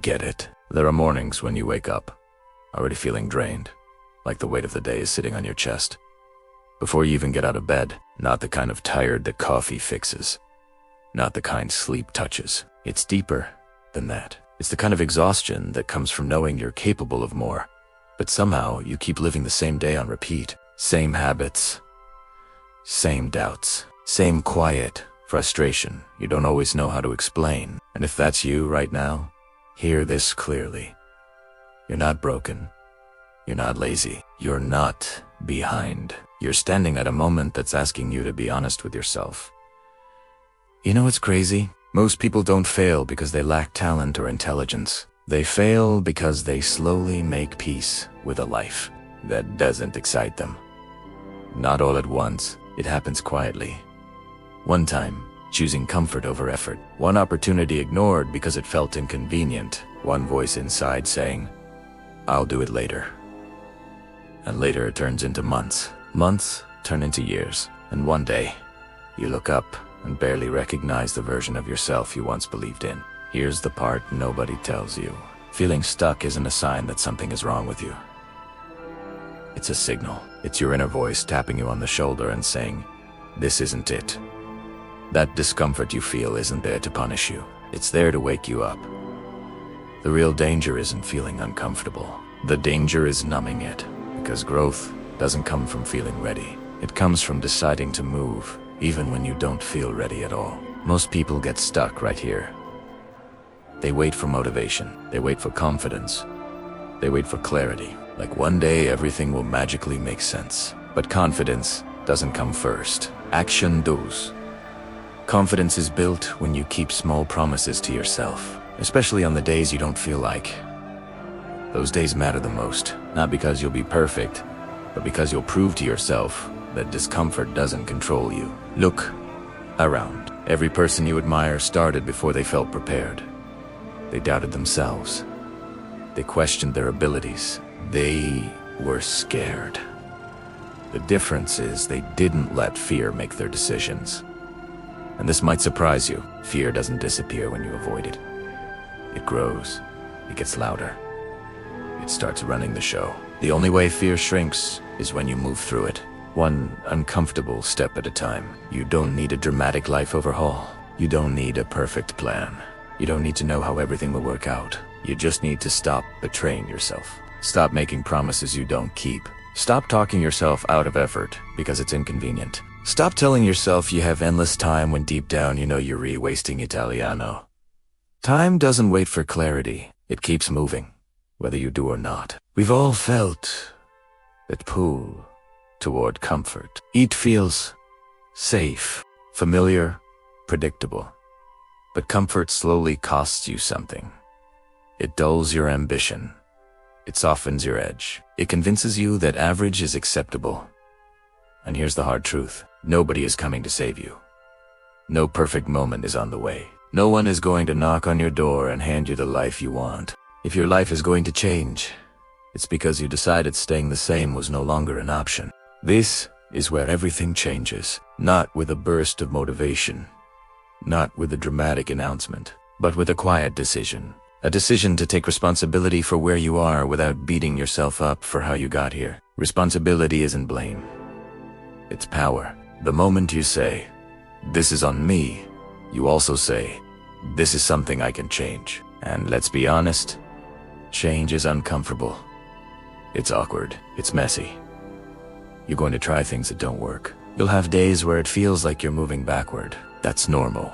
get it. There are mornings when you wake up, already feeling drained, like the weight of the day is sitting on your chest. Before you even get out of bed, not the kind of tired that coffee fixes, not the kind sleep touches. It's deeper than that. It's the kind of exhaustion that comes from knowing you're capable of more, but somehow you keep living the same day on repeat. Same habits, same doubts, same quiet frustration you don't always know how to explain. And if that's you right now, hear this clearly. You're not broken. You're not lazy. You're not behind. You're standing at a moment that's asking you to be honest with yourself. You know what's crazy? Most people don't fail because they lack talent or intelligence. They fail because they slowly make peace with a life that doesn't excite them. Not all at once. It happens quietly. One time, choosing comfort over effort. One opportunity ignored because it felt inconvenient. One voice inside saying, "I'll do it later." And later it turns into months. Months turn into years. And one day, you look up and barely recognize the version of yourself you once believed in. Here's the part nobody tells you. Feeling stuck isn't a sign that something is wrong with you. It's a signal. It's your inner voice tapping you on the shoulder and saying, "This isn't it." That discomfort you feel isn't there to punish you. It's there to wake you up. The real danger isn't feeling uncomfortable. The danger is numbing it, because growth doesn't come from feeling ready. It comes from deciding to move, even when you don't feel ready at all. Most people get stuck right here. They wait for motivation. They wait for confidence. They wait for clarity. Like one day everything will magically make sense. But confidence doesn't come first. Action does. Confidence is built when you keep small promises to yourself, especially on the days you don't feel like. Those days matter the most, not because you'll be perfect, but because you'll prove to yourself that discomfort doesn't control you. Look around. Every person you admire started before they felt prepared. They doubted themselves. They questioned their abilities. They were scared. The difference is they didn't let fear make their decisions. And this might surprise you. Fear doesn't disappear when you avoid it. It grows. It gets louder. It starts running the show. The only way fear shrinks is when you move through it, one uncomfortable step at a time. You don't need a dramatic life overhaul. You don't need a perfect plan. You don't need to know how everything will work out. You just need to stop betraying yourself. Stop making promises you don't keep. Stop talking yourself out of effort because it's inconvenient. Stop telling yourself you have endless time when deep down you know you're re-wasting Italiano. Time doesn't wait for clarity. It keeps moving, whether you do or not. We've all felt that pull toward comfort. It feels safe, familiar, predictable. But comfort slowly costs you something. It dulls your ambition. It softens your edge. It convinces you that average is acceptable. And here's the hard truth. Nobody is coming to save you. No perfect moment is on the way. No one is going to knock on your door and hand you the life you want. If your life is going to change, it's because you decided staying the same was no longer an option. This is where everything changes. Not with a burst of motivation. Not with a dramatic announcement, but with a quiet decision. A decision to take responsibility for where you are without beating yourself up for how you got here. Responsibility isn't blame. It's power. The moment you say, "This is on me," you also say, "This is something I can change." And let's be honest, change is uncomfortable. It's awkward. It's messy. You're going to try things that don't work. You'll have days where it feels like you're moving backward. That's normal.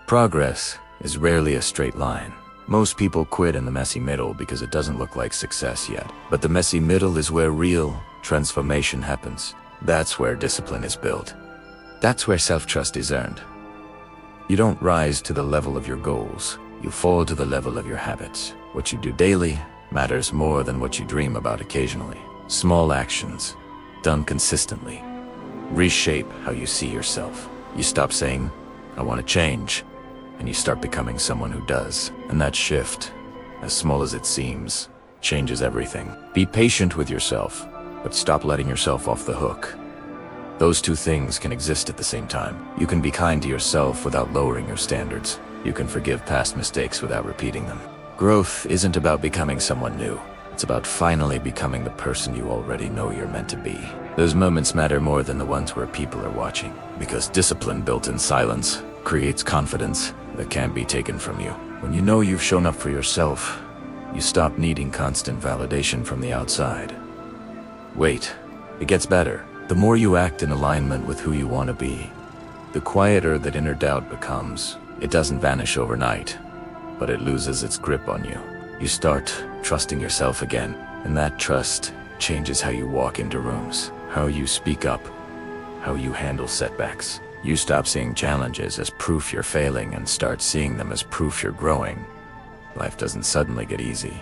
Progress is rarely a straight line. Most people quit in the messy middle because it doesn't look like success yet. But the messy middle is where real transformation happens. That's where discipline is built. That's where self-trust is earned. You don't rise to the level of your goals. You fall to the level of your habits. What you do daily matters more than what you dream about occasionally. Small actions, done consistently, reshape how you see yourself. You stop saying, "I want to change," and you start becoming someone who does. And that shift, as small as it seems, changes everything. Be patient with yourself, but stop letting yourself off the hook. Those two things can exist at the same time. You can be kind to yourself without lowering your standards. You can forgive past mistakes without repeating them. Growth isn't about becoming someone new. It's about finally becoming the person you already know you're meant to be. Those moments matter more than the ones where people are watching, because discipline built in silence creates confidence that can't be taken from you. When you know you've shown up for yourself, you stop needing constant validation from the outside. Wait, it gets better. The more you act in alignment with who you want to be, the quieter that inner doubt becomes. It doesn't vanish overnight, but it loses its grip on you. You start trusting yourself again, and that trust changes how you walk into rooms, how you speak up, how you handle setbacks. You stop seeing challenges as proof you're failing and start seeing them as proof you're growing. Life doesn't suddenly get easy.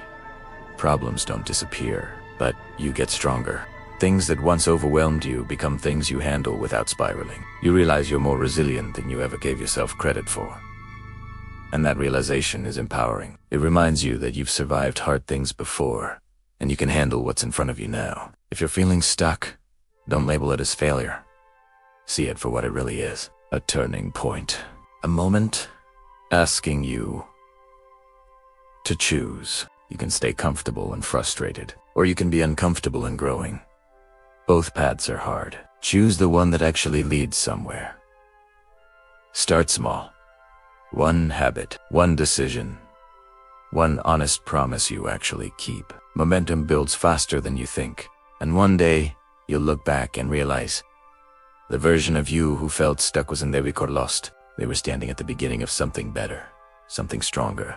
Problems don't disappear, but you get stronger. Things that once overwhelmed you become things you handle without spiraling. You realize you're more resilient than you ever gave yourself credit for. And that realization is empowering. It reminds you that you've survived hard things before, and you can handle what's in front of you now. If you're feeling stuck, don't label it as failure. See it for what it really is. A turning point. A moment asking you to choose. You can stay comfortable and frustrated, or you can be uncomfortable and growing. Both paths are hard. Choose the one that actually leads somewhere. Start small. One habit, one decision, one honest promise you actually keep. Momentum builds faster than you think, and one day you'll look back and realize the version of you who felt stuck wasn't there because lost. They were standing at the beginning of something better, something stronger,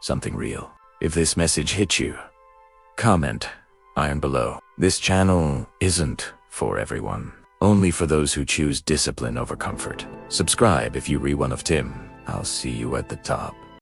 something real. If this message hit you, comment iron below. This channel isn't for everyone, only for those who choose discipline over comfort. Subscribe if you re one of Tim. I'll see you at the top.